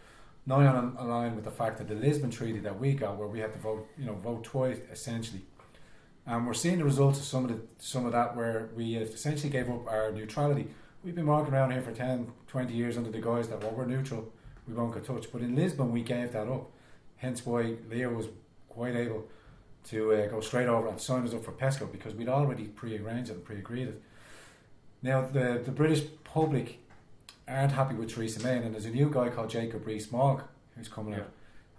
Now on line with the fact that the Lisbon Treaty that we got, where we had to vote twice essentially, and we're seeing the results of some of that, where we essentially gave up our neutrality. We've been walking around here for 10, 20 years under the guise that, well, we're neutral, we won't get touched. But in Lisbon, we gave that up. Hence why Leo was quite able to go straight over and sign us up for PESCO, because we'd already pre-arranged it and pre-agreed it. Now, the British public aren't happy with Theresa May, and there's a new guy called Jacob Rees-Mogg who's coming out.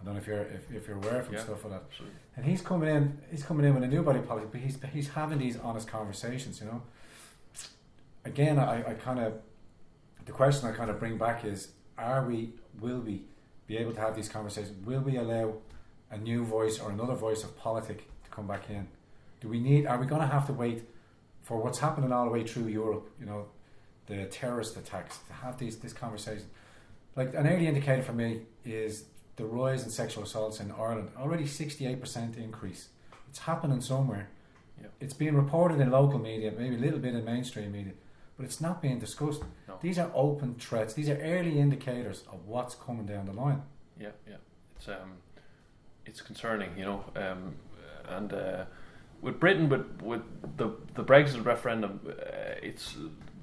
I don't know if you're aware from stuff like that. Absolutely. And he's coming in with a new body policy, but he's having these honest conversations, you know. Again, I kind of, the question I kind of bring back is, will we be able to have these conversations? Will we allow a new voice or another voice of politic to come back in? Are we going to have to wait for what's happening all the way through Europe, you know, the terrorist attacks, to have this conversation? Like, an early indicator for me is the rise in sexual assaults in Ireland. Already 68% increase. It's happening somewhere. Yeah. It's being reported in local media, maybe a little bit in mainstream media, but it's not being discussed. No. These are open threats. These are early indicators of what's coming down the line. Yeah. It's concerning, you know, and with Britain, with the Brexit referendum, it's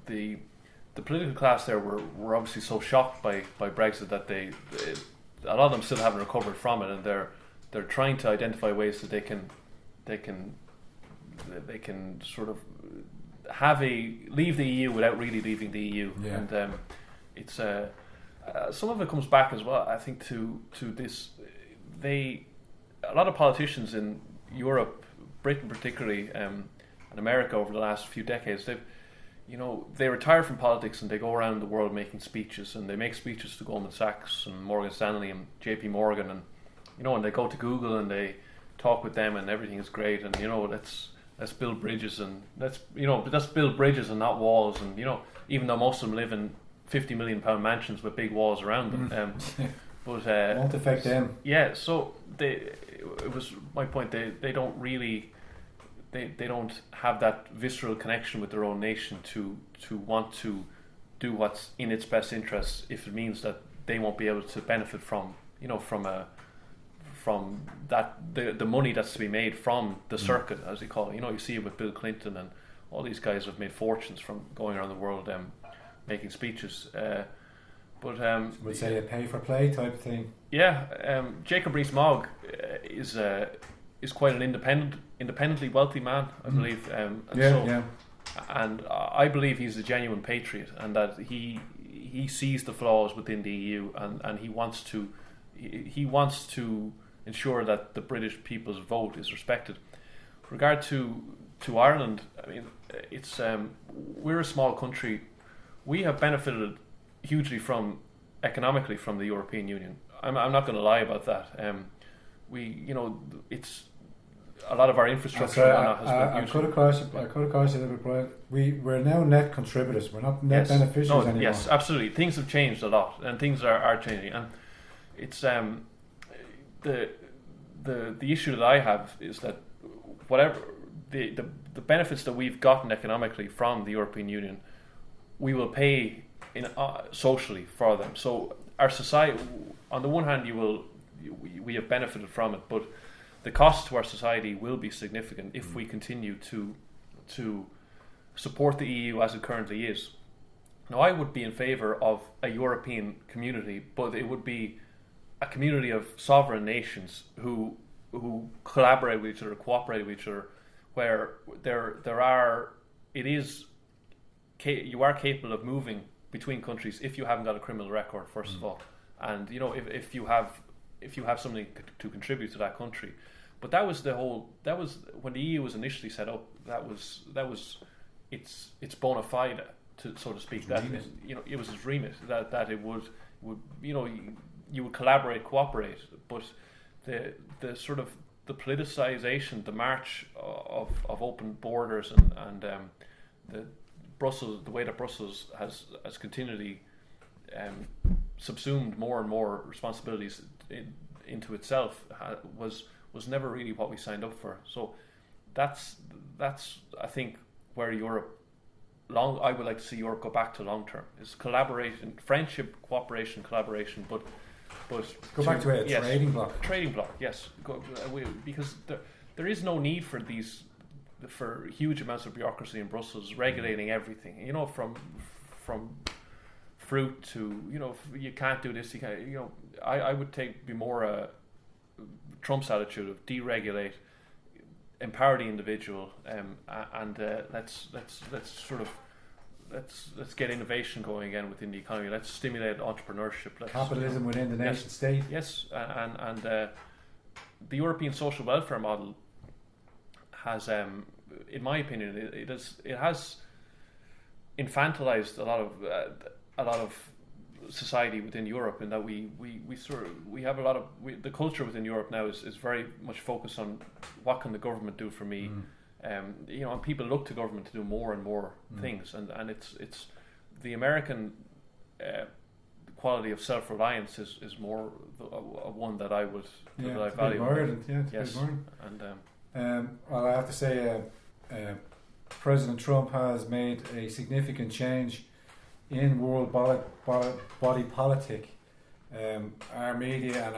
the political class there were obviously so shocked by Brexit that a lot of them still haven't recovered from it, and they're trying to identify ways that they can sort of leave the EU without really leaving the EU. Yeah. And it's some of it comes back as well, I think, to this. A lot of politicians in Europe, Britain particularly, and America over the last few decades, they retire from politics and they go around the world making speeches, and they make speeches to Goldman Sachs and Morgan Stanley and JP Morgan, and and they go to Google and they talk with them, and everything is great, and let's build bridges, and let's build bridges and not walls, and even though most of them live in £50 million mansions with big walls around them, but won't affect them. Yeah, so it was my point. They don't really. They don't have that visceral connection with their own nation to want to do what's in its best interests, if it means that they won't be able to benefit from that the money that's to be made from the circuit, as they call it. You see it with Bill Clinton, and all these guys have made fortunes from going around the world making speeches. Would say a pay for play type of thing. Yeah, Jacob Rees-Mogg is quite an independently wealthy man, I believe. And I believe he's a genuine patriot, and that he sees the flaws within the EU, and he wants to ensure that the British people's vote is respected. With regard to Ireland, I mean, it's we're a small country. We have benefited hugely economically from the European Union. I'm not going to lie about that. It's a lot of our infrastructure. I cut across you a little bit, Brian. We're now net contributors. We're not net beneficiaries anymore. Yes, absolutely. Things have changed a lot, and things are changing. And it's the issue that I have is that whatever the benefits that we've gotten economically from the European Union, we will pay socially for them. So our society, on the one hand, we have benefited from it, but the cost to our society will be significant if we continue to support the EU as it currently is. Now, I would be in favour of a European community, but it would be a community of sovereign nations who collaborate with each other, cooperate with each other, where you are capable of moving between countries if you haven't got a criminal record, first of all, and if you have something to contribute to that country. But that was when the EU was initially set up. That was its bona fide, to so to speak. That it was its remit that it would you would collaborate, cooperate. But the sort of the politicization, the march of open borders, and the way that Brussels has continually subsumed more and more responsibilities into itself was never really what we signed up for. So that's I think where Europe I would like to see Europe go back to long term is collaboration, friendship, cooperation, collaboration, but go back to a trading bloc. Trading bloc, yes, because there is no need for huge amounts of bureaucracy in Brussels regulating everything. You know, from fruit to, you know, you can't do this. You can't. You know, I would be more Trump's attitude of deregulate, empower the individual, and let's get innovation going again within the economy. Let's stimulate entrepreneurship. Capitalism within the nation state. Yes, and the European social welfare model has, in my opinion, it has infantilized a lot of society within Europe, in that we have a lot of the culture within Europe now is very much focused on what can the government do for me. You know, and people look to government to do more and more things, and it's the American quality of self-reliance is more one that I would that I value. Yes, and well, I have to say, President Trump has made a significant change in world body politic. Our media and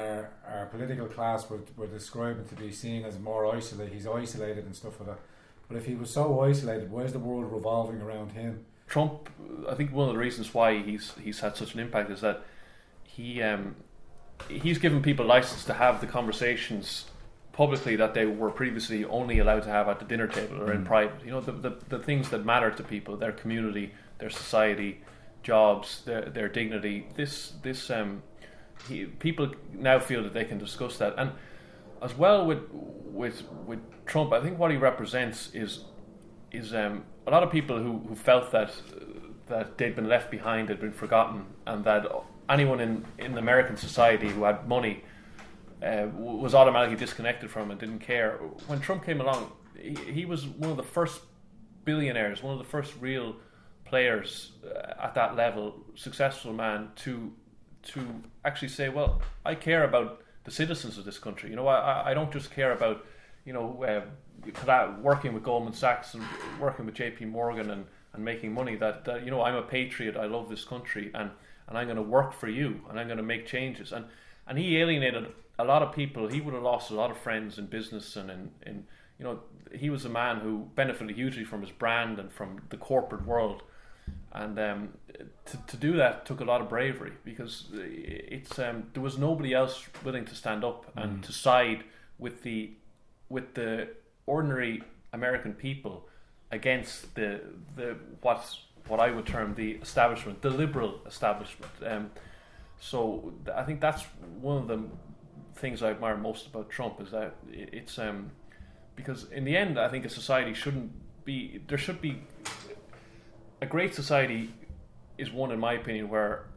our political class would describe him to be seen as more isolated. He's isolated and stuff like that. But if he was so isolated, why is the world revolving around him? Trump, I think one of the reasons why he's had such an impact is that he's given people license to have the conversations publicly that they were previously only allowed to have at the dinner table or in private. You know, the things that matter to people, their community, their society, jobs, their dignity. People now feel that they can discuss that, and as well with Trump, I think what he represents is a lot of people who felt that they'd been left behind, had been forgotten, and that anyone in American society who had money was automatically disconnected from and didn't care. When Trump came along, he was one of the first billionaires, one of the first real players at that level, successful man, to actually say, well, I care about the citizens of this country. You know, I don't just care about, you know, working with Goldman Sachs and working with JP Morgan and making money. That you know, I'm a patriot. I love this country, and I'm going to work for you, and I'm going to make changes. And he alienated a lot of people. He would have lost a lot of friends in business and in you know, he was a man who benefited hugely from his brand and from the corporate world. And to do that took a lot of bravery, because there was nobody else willing to stand up and to side with the ordinary American people against the what I would term the establishment, the liberal establishment. So I think that's one of the things I admire most about Trump, is that it's because in the end, I think a society there should be. A great society is one, in my opinion, where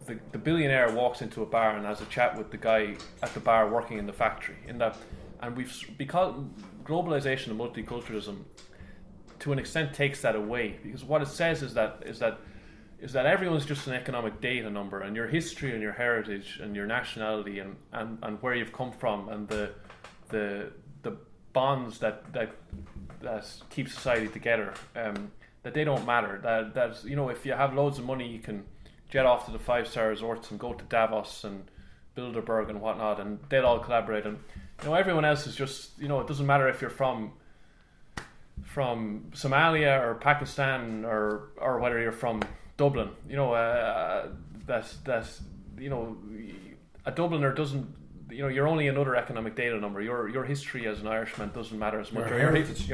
the billionaire walks into a bar and has a chat with the guy at the bar working in the factory. Because globalization and multiculturalism, to an extent, takes that away, because what it says is that everyone's just an economic data number, and your history and your heritage and your nationality and where you've come from and the bonds that keep society together. That they don't matter. That you know, if you have loads of money, you can jet off to the 5-star resorts and go to Davos and Bilderberg and whatnot, and they'll all collaborate. And you know, everyone else is just, you know, it doesn't matter if you're from Somalia or Pakistan or whether you're from Dublin. You know, that's you know, a Dubliner doesn't. You know, you're only another economic data number. Your history as an Irishman doesn't matter as much. Your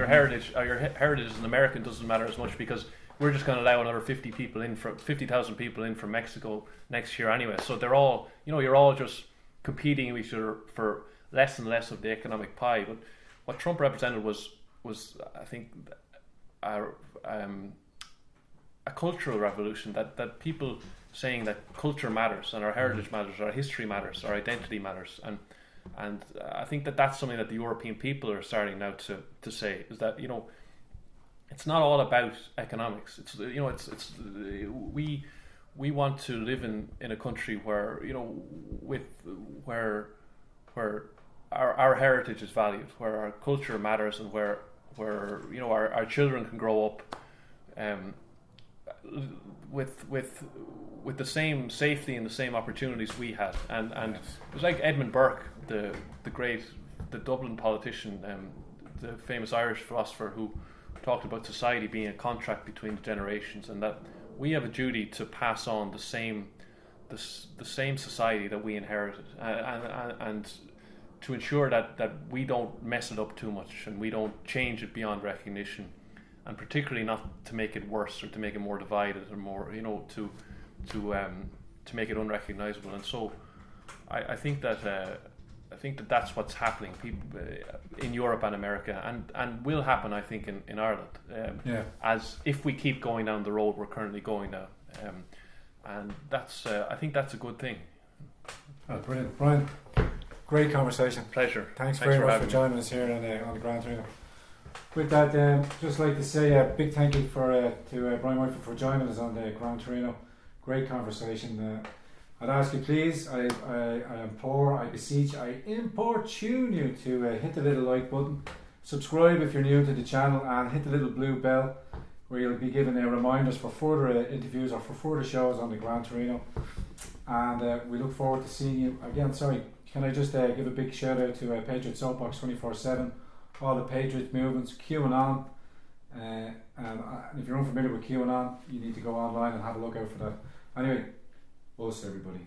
heritage as an American doesn't matter as much, because we're just going to allow another 50,000 people in from Mexico next year anyway. So they're all, you know, you're all just competing with each other for less and less of the economic pie. But what Trump represented was I think a cultural revolution, that people saying that culture matters and our heritage matters, our history matters, our identity matters, and I think that's something that the European people are starting now to say, is that, you know, it's not all about economics. It's, you know, we we want to live in a country where, you know, where our heritage is valued, where our culture matters, and where you know our children can grow up with the same safety and the same opportunities we had. And yes. It was like Edmund Burke, the Dublin politician, the famous Irish philosopher, who talked about society being a contract between the generations, and that we have a duty to pass on the same society that we inherited, and to ensure that we don't mess it up too much, and we don't change it beyond recognition, and particularly not to make it worse or to make it more divided, or more, you know, to make it unrecognizable. And so I think that's what's happening in Europe and America, and will happen, I think, in Ireland, as if we keep going down the road we're currently going down, and that's I think that's a good thing. Oh, brilliant, Brian. Great conversation. Pleasure. Thanks very much for joining us here on the Gran Torino. With that, just like to say a big thank you to Brian Whitefoot for joining us on the Gran Torino. Great conversation. I'd ask you, please, I implore, I beseech, I importune you to hit the little like button, subscribe if you're new to the channel, and hit the little blue bell, where you'll be given reminders for further interviews or for further shows on the Gran Torino. And we look forward to seeing you again. Sorry, can I just give a big shout out to Patriot Soapbox 24/7, all the Patriot movements, QAnon, and if you're unfamiliar with QAnon, you need to go online and have a look out for that. Anyway, us everybody.